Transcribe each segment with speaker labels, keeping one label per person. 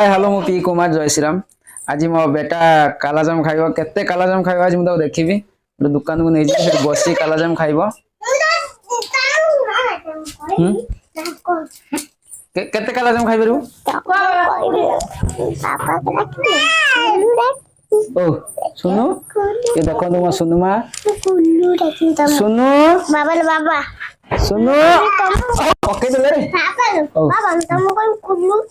Speaker 1: Hi hello मु P Kumar जय श्री राम। आज मो बेटा कालाजाम खाइबो केते कालाजाम खाइबो आज मु ताको देखिबी गोटे दुकान को नै जे से बसी कालाजाम खाइबो। केते कालाजाम खाइ परबो ओ सुनु ये देखो तुम सुनु मा सुनु
Speaker 2: बाबा बाबा
Speaker 1: सुनु ओके चले रे
Speaker 2: बाबा तुम कोन कुल्लू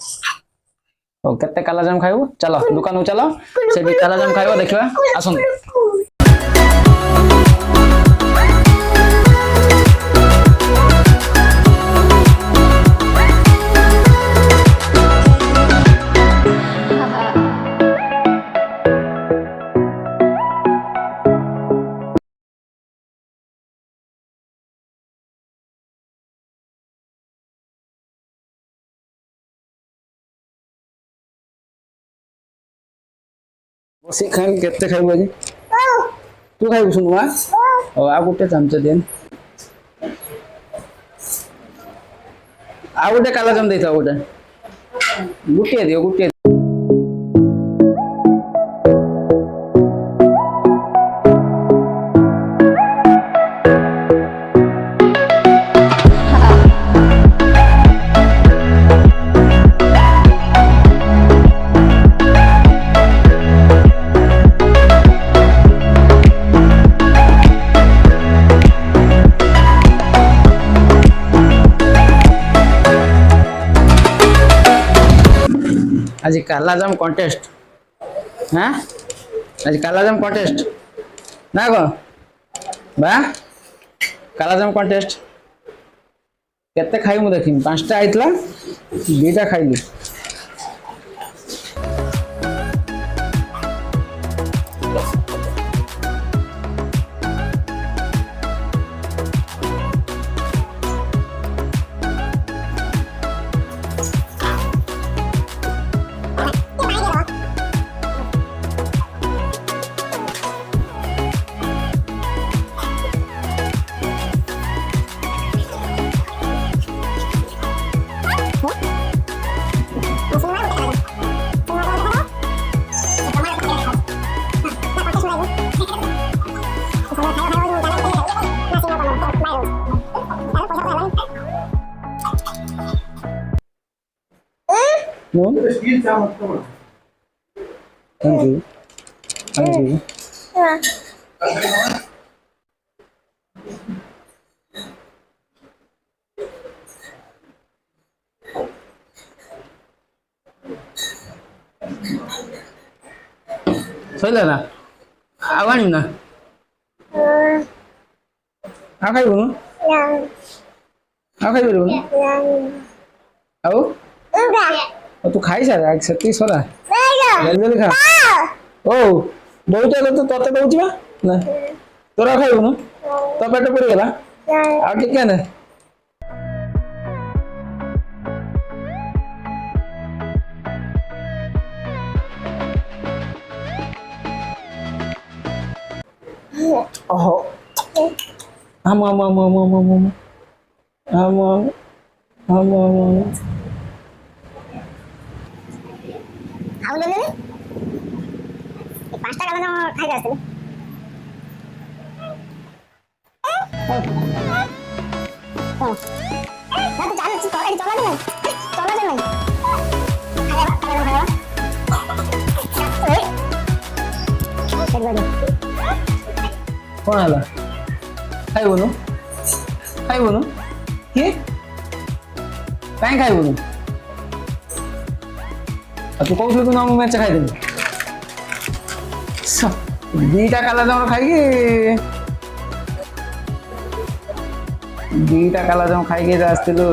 Speaker 1: ओ केते कालाजाम खाइबो चलो दुकान को चलो से भी कालाजाम खाइबो देखिबा आसन। बसी खान केते खाइबो जी तू खाइबो सुनु मा ओ आ गुटे चमच देन आ गुटे कालाजाम देता गुटे गुटे दियो गुटे आज कालाजाम कॉन्टेस्ट हाँ आज कालाजाम कॉन्टेस्ट ना को बा कालाजाम कॉन्टेस्ट केते खाइ मु देखिम पांचटा आइतला दुईटा खाइली थैंक यू थैंक यू सही ना आवानी ना आ खाइबो न आ खाइबो न आओ तू खाई सारा सती सोरा जल्दी खा ओ बहुत तो तते दउची बा ना तोरा खाइबो न तो पेट पड़ी गेला आ के केने ओहो हम
Speaker 2: आओ ले ले पांचटा कालाजाम खाइ जाते ओ ना तो चालू चला दे नहीं खाया
Speaker 1: कौन आला खाइबो न के काई खाइबो न तू कहू तू ना मैच खाई देबी दुईटा कालाजाम खाई दुईटा कालाजाम खाई आसलु